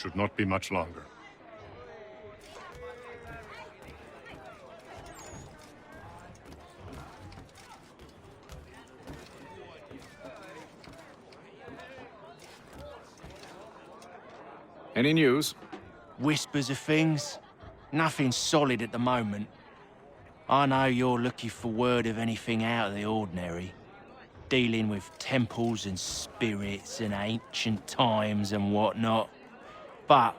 should not be much longer. Any news? Whispers of things. Nothing solid at the moment. I know you're looking for word of anything out of the ordinary. Dealing with temples and spirits and ancient times and whatnot. But,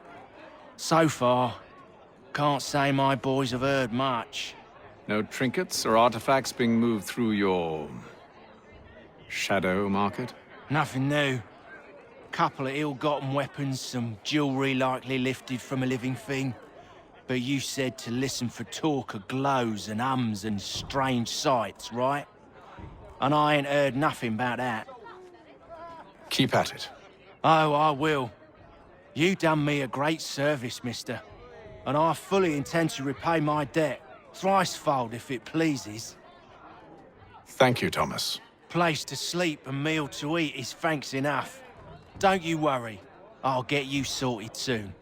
so far, can't say my boys have heard much. No trinkets or artifacts being moved through your... shadow market? Nothing new. Couple of ill-gotten weapons, some jewelry likely lifted from a living thing. But you said to listen for talk of glows and ums and strange sights, right? And I ain't heard nothing about that. Keep at it. Oh, I will. You done me a great service, mister. And I fully intend to repay my debt. Thricefold, if it pleases. Thank you, Thomas. Place to sleep and meal to eat is thanks enough. Don't you worry. I'll get you sorted soon.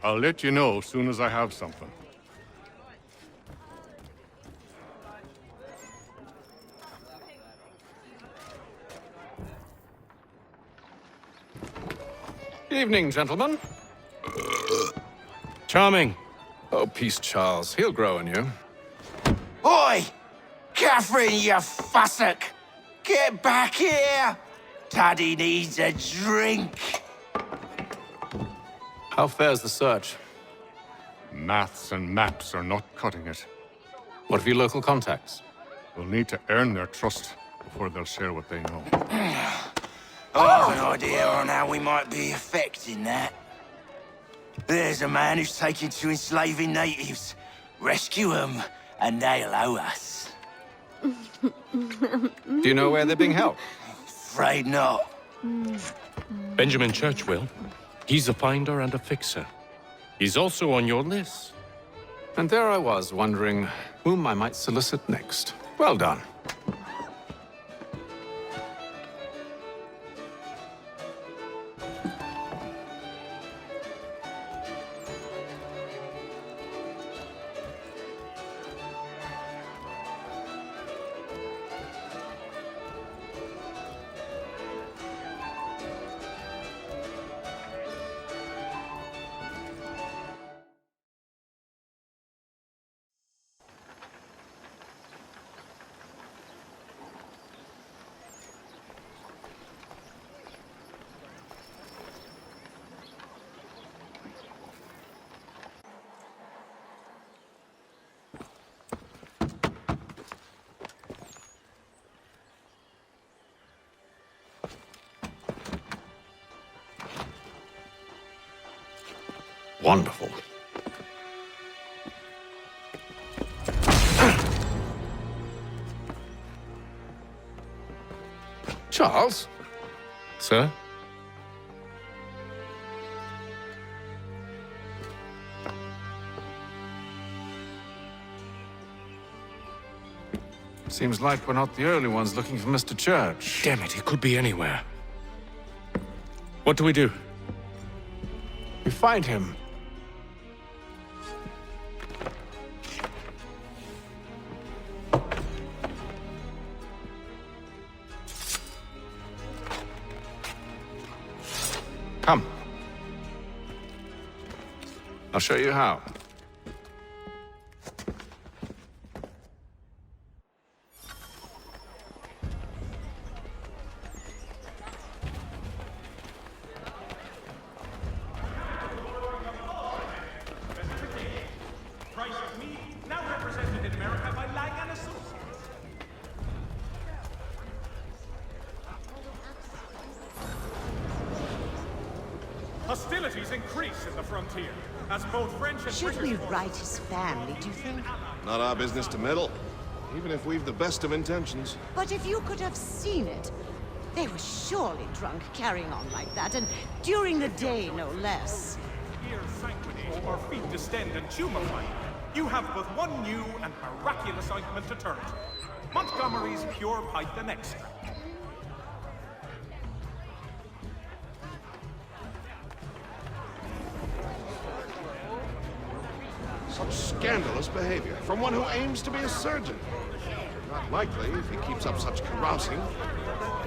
I'll let you know as soon as I have something. Evening, gentlemen. Charming. Oh, peace, Charles. He'll grow on you. Oi! Catherine, you fussock! Get back here! Taddy needs a drink. How fares the search? Maths and maps are not cutting it. What of your local contacts? We'll need to earn their trust before they'll share what they know. I've an idea on how we might be affecting that. There's a man who's taken to enslaving natives. Rescue them, and they'll owe us. Do you know where they're being held? Afraid not. Benjamin Church will. He's a finder and a fixer. He's also on your list. And there I was, wondering whom I might solicit next. Well done. Wonderful. Charles? Sir? Seems like we're not the only ones looking for Mr. Church. Damn it, he could be anywhere. What do we do? We find him. Come. I'll show you how. Hostilities increase in the frontier, as both French and Should British we forces write his family, do you think? Not our business to meddle, even if we've the best of intentions. But if you could have seen it, they were surely drunk carrying on like that, and during the day, no less. Here sanguinate or feet distend and tumefy, you have but one new and miraculous ointment to turn to. Montgomery's Pure Python Extract. scandalous behavior from one who aims to be a surgeon. Not likely if he keeps up such carousing.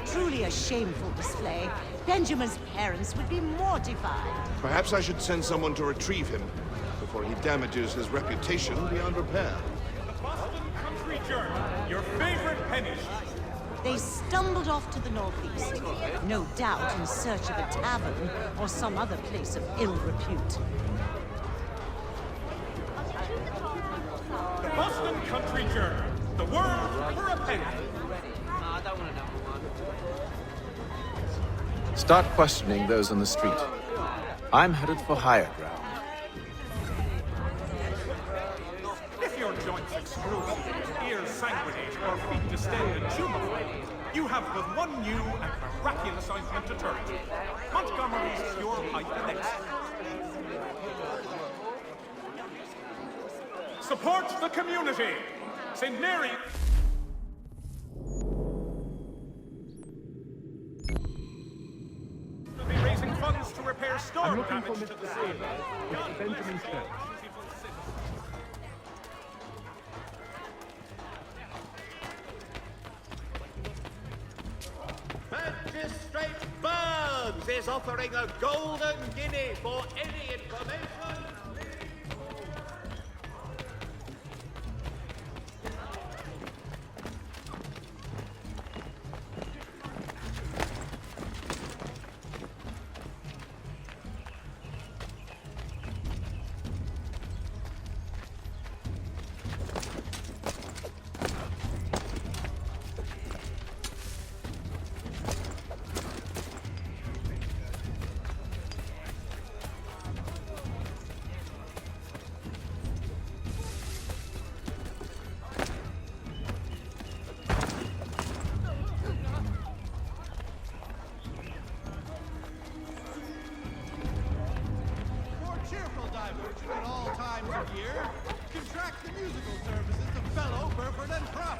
Truly a shameful display. Benjamin's parents would be mortified. Perhaps I should send someone to retrieve him before he damages his reputation beyond repair. The Boston Country Journal, your favorite penny sheet. They stumbled off to the northeast, no doubt in search of a tavern or some other place of ill repute. The Boston Country Journal, the world for a penny. Start questioning those on the street. I'm headed for higher ground. If your joints excruciate, ears sanguinate, or feet distend and tumefy, you have but one new and miraculous ointment to turn to. Montgomery's Pure Pipe Elixir. Support the community! St. Mary... will be raising funds to repair storm damage to the city. God bless all beautiful citizens. Magistrate Burns is offering a golden guinea for any information. At all times of year, contract the musical services of fellow Burford and Propp.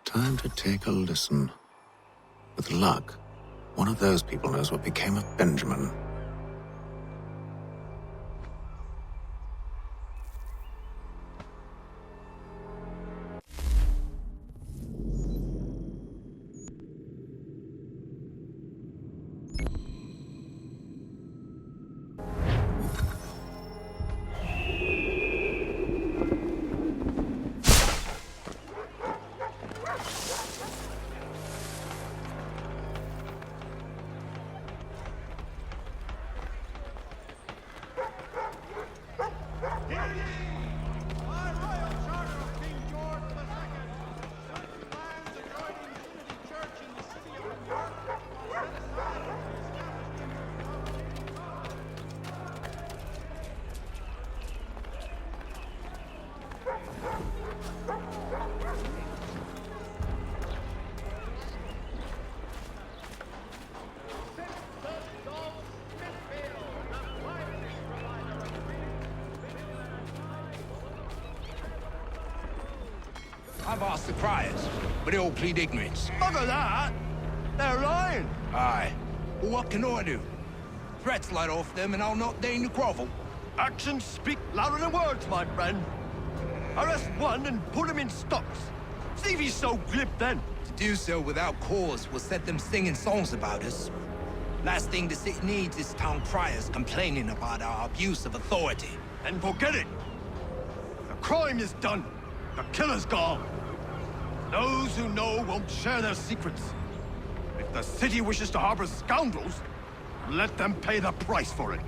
Time to take a listen. With luck, one of those people knows what became of Benjamin. I've asked the criers, but they all plead ignorance. Bugger that! They're lying! Aye. Well, what can I do? Threats light off them and I'll not deign to grovel. Actions speak louder than words, my friend. Arrest one and put him in stocks. See if he's so glib then. To do so without cause will set them singing songs about us. Last thing the city needs is town criers complaining about our abuse of authority. And forget it! The crime is done. The killer's gone. Those who know won't share their secrets. If the city wishes to harbor scoundrels, let them pay the price for it.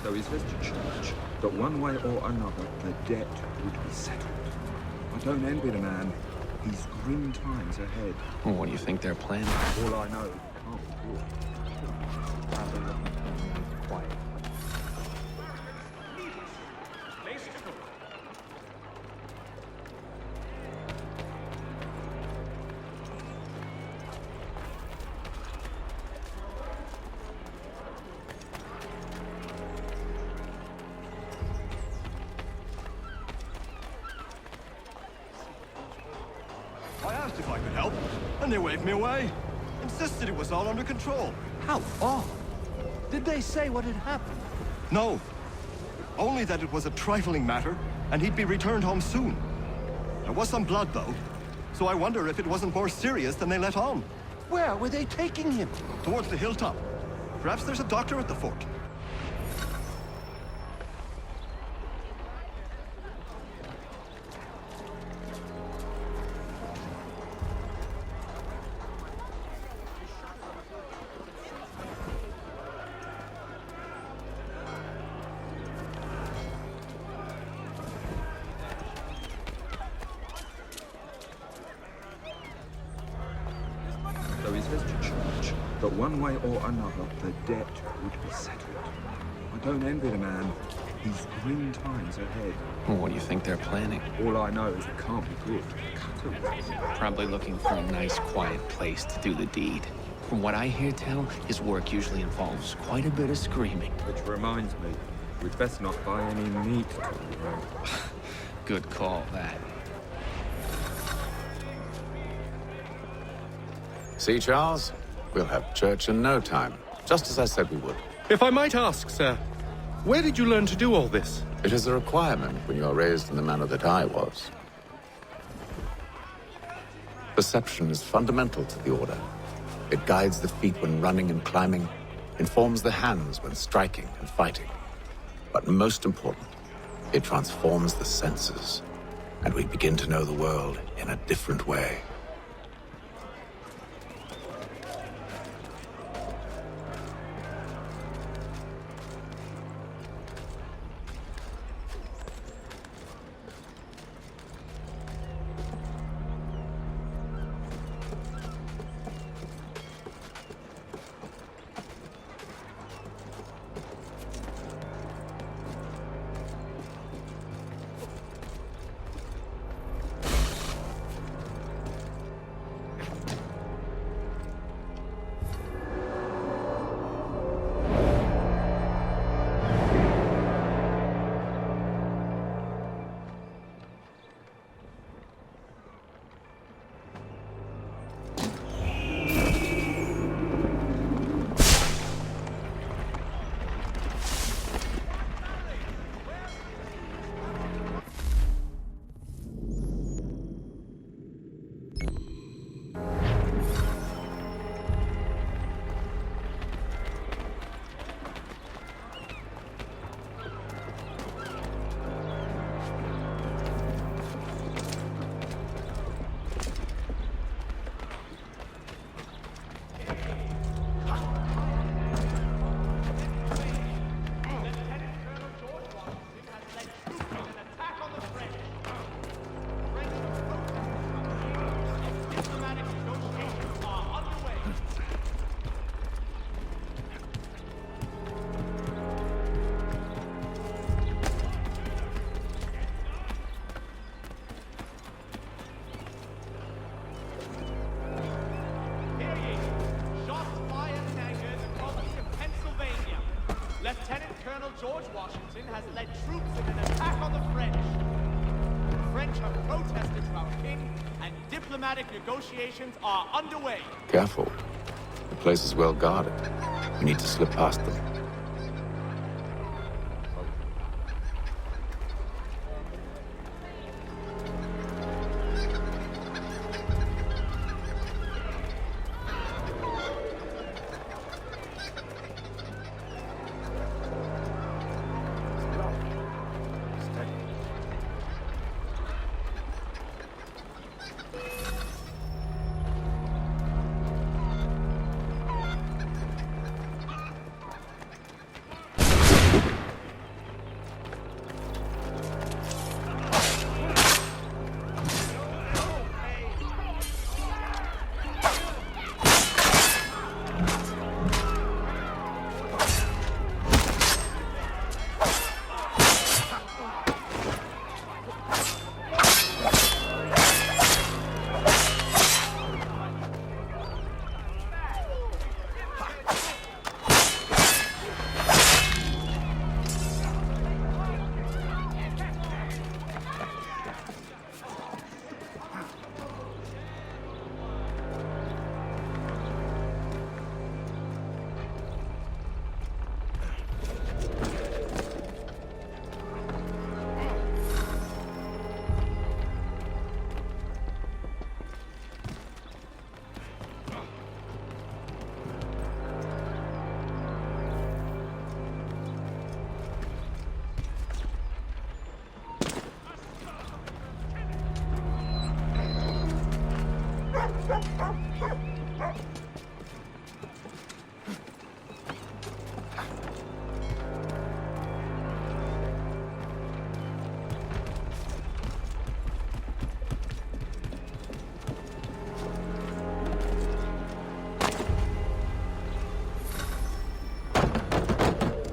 Though he's left to church, that one way or another the debt would be settled. I don't envy the man. He's grim times ahead. Well, what do you think they're planning? All I know, can't be good. How they look quiet. Place to go. I asked if I could help, and they waved me away. Insisted it was all under control. How odd. Did they say what had happened? No. Only that it was a trifling matter, and he'd be returned home soon. There was some blood, though, so I wonder if it wasn't more serious than they let on. Where were they taking him? Towards the hilltop. Perhaps there's a doctor at the fort. Though he's left to church, that one way or another the debt would be settled. I don't envy the man. He's grim times ahead. Well, what do you think they're planning? All I know is it can't be good. Cut away. Probably looking for a nice, quiet place to do the deed. From what I hear tell, his work usually involves quite a bit of screaming. Which reminds me, we'd best not buy any meat tomorrow. Good call, that. See, Charles? We'll have church in no time, just as I said we would. If I might ask, sir, where did you learn to do all this? It is a requirement when you are raised in the manner that I was. Perception is fundamental to the Order. It guides the feet when running and climbing, informs the hands when striking and fighting. But most important, it transforms the senses, and we begin to know the world in a different way. has led troops in an attack on the French. The French have protested to our king, and diplomatic negotiations are underway. Careful. The place is well guarded. We need to slip past them.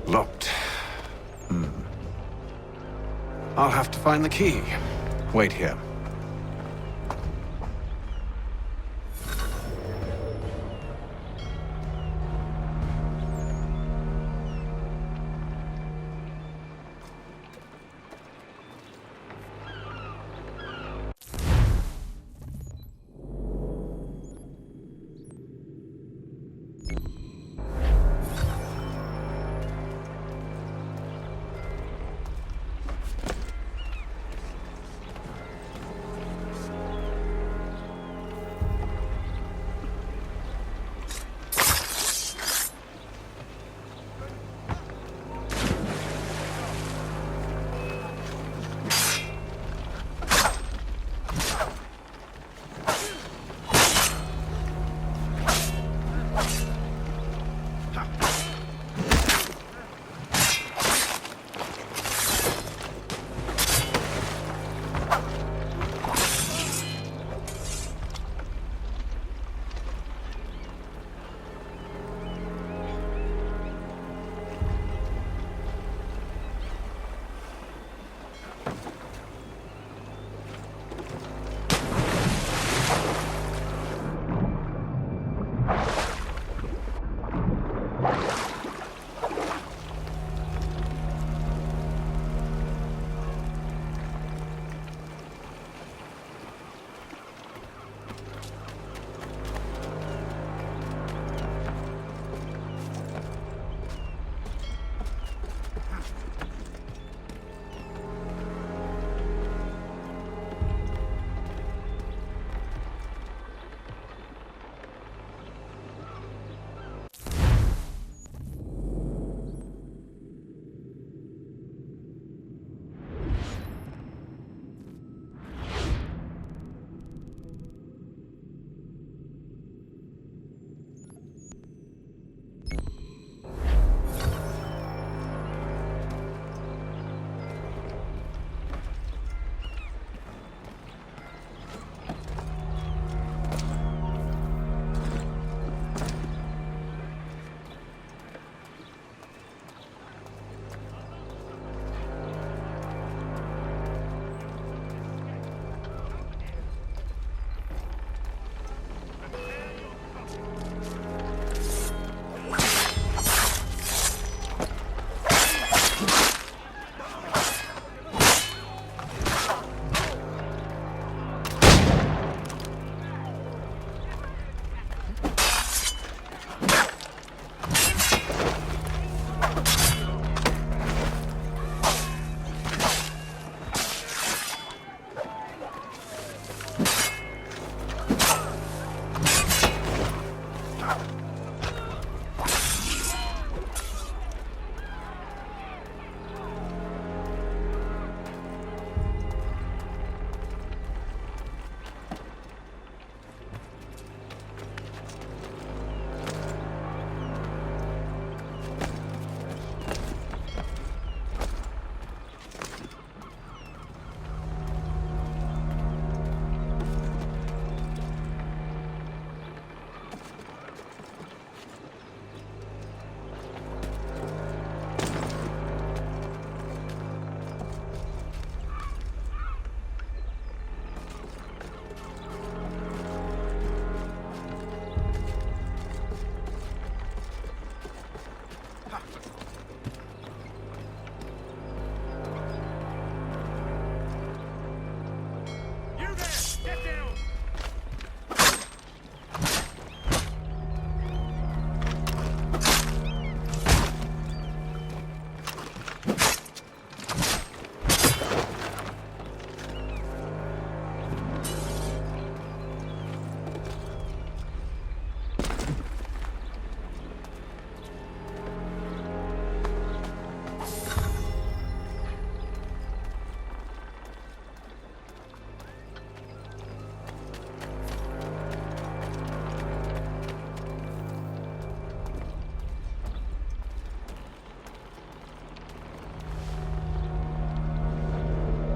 Locked. I'll have to find the key. Wait here.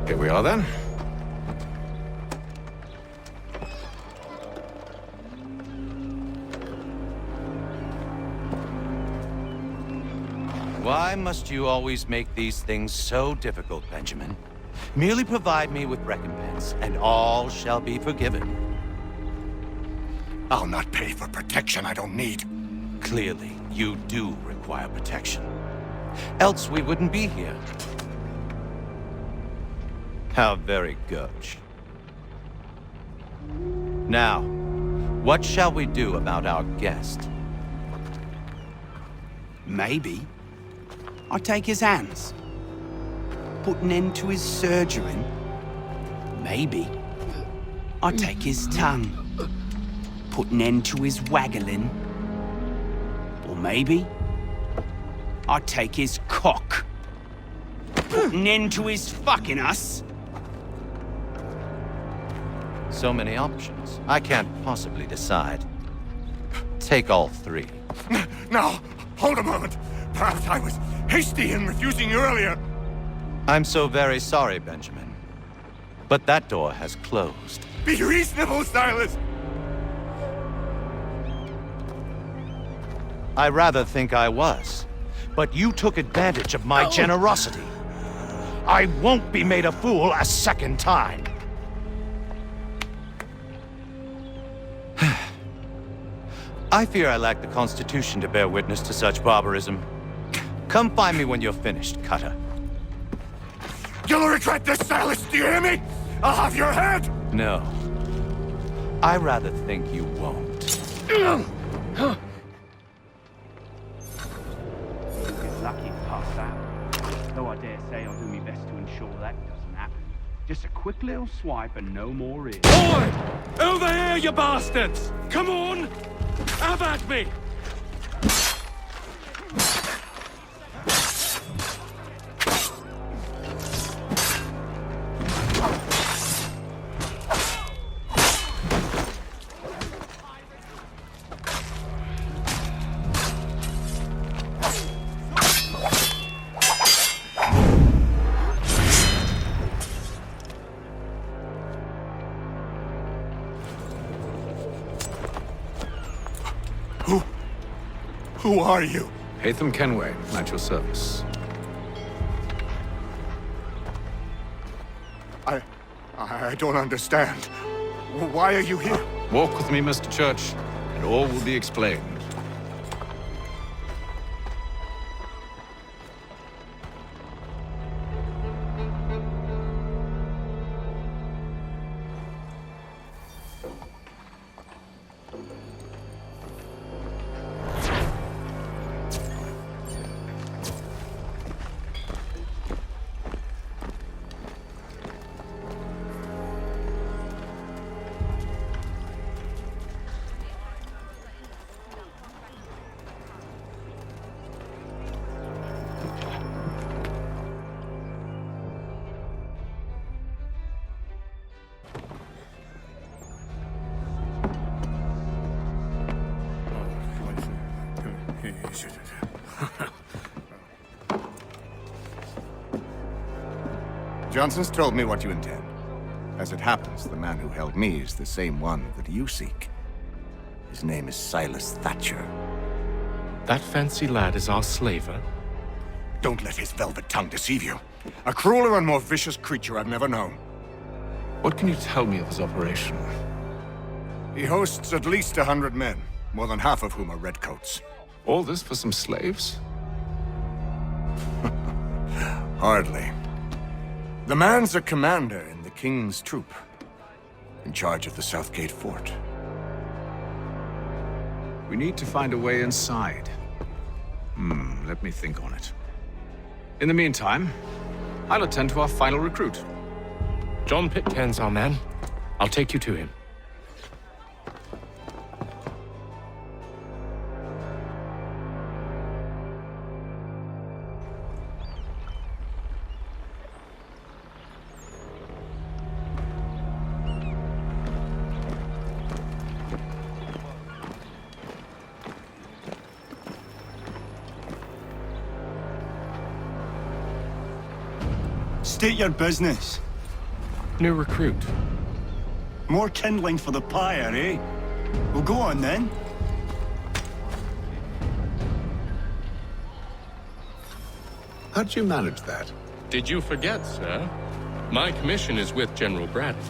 Here we are then. Why must you always make these things so difficult, Benjamin? Merely provide me with recompense, and all shall be forgiven. I'll not pay for protection I don't need. Clearly, you do require protection. Else we wouldn't be here. How very gauche. Now, what shall we do about our guest? Maybe I take his hands, put an end to his surgery. Maybe I take his tongue, put an end to his waggling. Or maybe I take his cock, put an end to his fucking us. So many options. I can't possibly decide. Take all three. Now, hold a moment. Perhaps I was hasty in refusing you earlier. I'm so very sorry, Benjamin. But that door has closed. Be reasonable, Silas! I rather think I was. But you took advantage of my generosity. I won't be made a fool a second time. I fear I lack the constitution to bear witness to such barbarism. Come find me when you're finished, Cutter. You'll regret this, Silas, do you hear me? I'll have your head! No. I rather think you won't. You're lucky past that. Though I dare say I'll do my best to ensure that doesn't happen. Just a quick little swipe and no more is. Boy! Over here, you bastards! Come on! Have at me! Who are you? Hatham Kenway, at your service. I don't understand. Why are you here? Walk with me, Mr. Church, and all will be explained. Johnson's told me what you intend. As it happens, the man who held me is the same one that you seek. His name is Silas Thatcher. That fancy lad is our slaver? Don't let his velvet tongue deceive you. A crueler and more vicious creature I've never known. What can you tell me of his operation? He hosts at least 100 men, more than half of whom are redcoats. All this for some slaves? Hardly. The man's a commander in the King's troop, in charge of the Southgate Fort. We need to find a way inside. Let me think on it. In the meantime, I'll attend to our final recruit. John Pitcairn's our man. I'll take you to him. State your business. New recruit. More kindling for the pyre, eh? Well, go on then. How'd you manage that? Did you forget, sir? My commission is with General Braddock.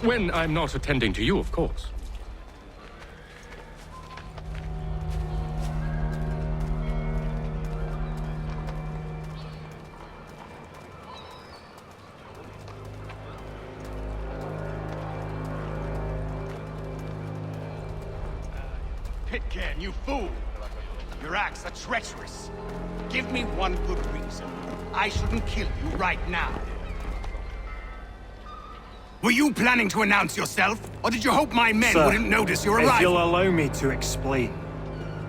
When I'm not attending to you, of course. Picaim, you fool! Your acts are treacherous. Give me one good reason. I shouldn't kill you right now. Were you planning to announce yourself? Or did you hope my men wouldn't notice your arrival? If you'll allow me to explain.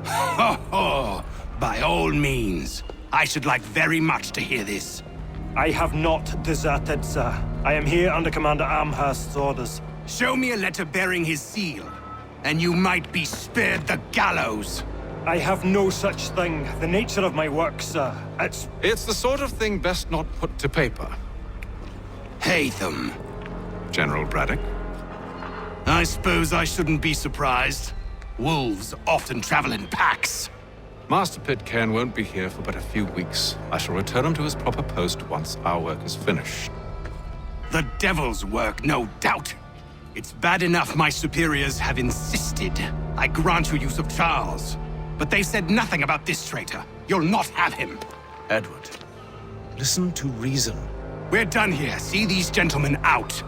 Ho ho! By all means. I should like very much to hear this. I have not deserted, sir. I am here under Commander Amherst's orders. Show me a letter bearing his seal, and you might be spared the gallows. I have no such thing. The nature of my work, sir, It's the sort of thing best not put to paper. Haytham. General Braddock? I suppose I shouldn't be surprised. Wolves often travel in packs. Master Picaim won't be here for but a few weeks. I shall return him to his proper post once our work is finished. The devil's work, no doubt. It's bad enough my superiors have insisted I grant you use of Charles. But they said nothing about this traitor. You'll not have him. Edward, listen to reason. We're done here. See these gentlemen out.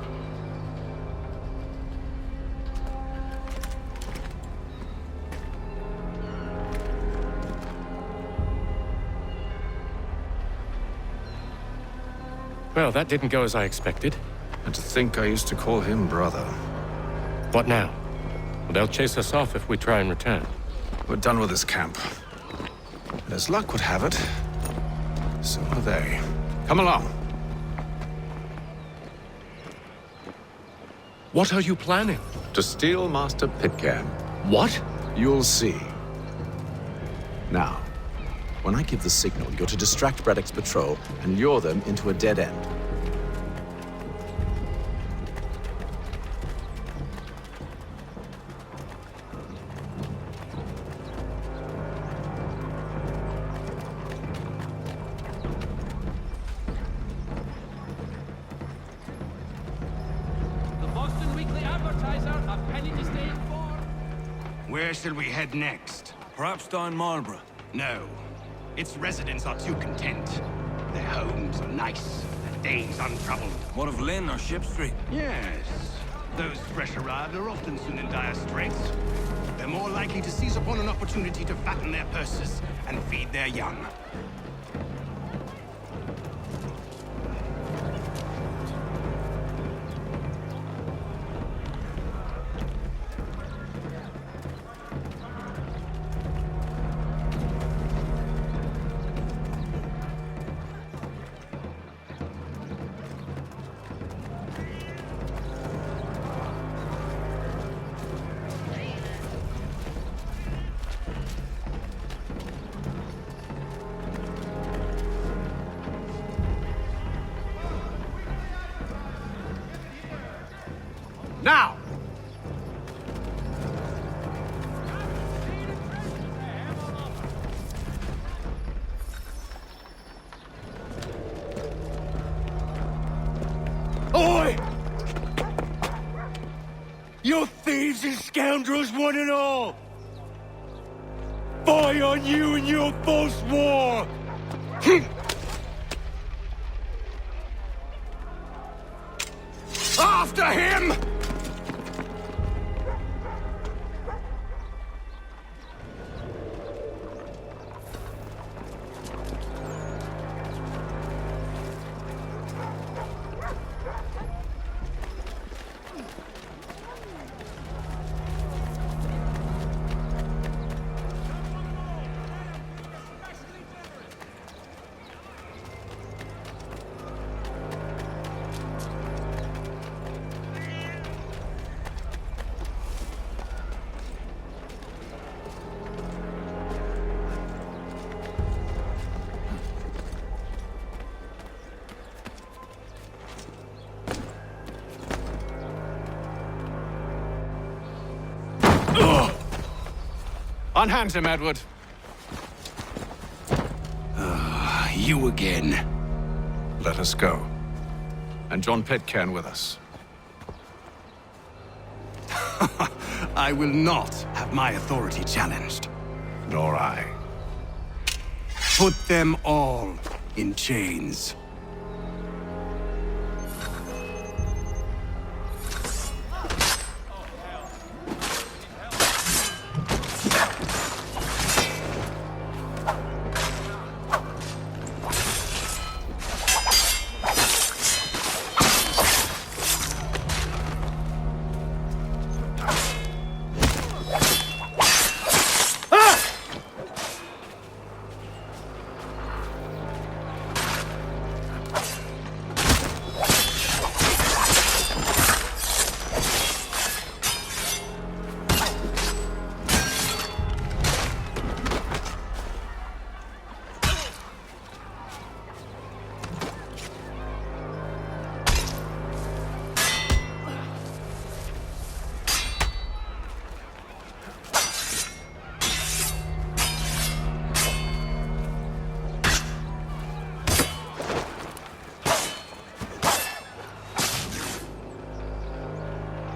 Well, that didn't go as I expected. And to think I used to call him brother. What now? Well, they'll chase us off if we try and return. We're done with this camp. And as luck would have it, so are they. Come along. What are you planning? To steal Master Picaim. What? You'll see. Now, when I give the signal, you're to distract Braddock's patrol and lure them into a dead end. Where shall we head next? Perhaps down Marlborough. No. Its residents are too content. Their homes are nice, their days untroubled. What of Lynn or Ship Street? Yes. Those fresh arrived are often soon in dire straits. They're more likely to seize upon an opportunity to fatten their purses and feed their young. Now! Oi! You thieves and scoundrels, one and all! Fie on you and your false war! After him! Unhand him, Edward. You again. Let us go. And John Pitcairn with us. I will not have my authority challenged. Nor I. Put them all in chains.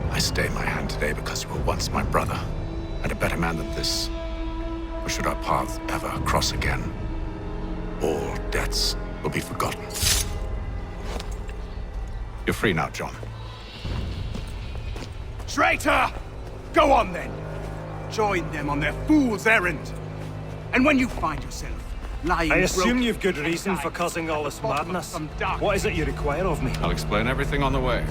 I stay my hand today because you were once my brother, and a better man than this. Or should our paths ever cross again, all debts will be forgotten. You're free now, John. Traitor! Go on then! Join them on their fool's errand. And when you find yourself lying I assume broken you've good reason for causing all this madness. What is it you require of me? I'll explain everything on the way.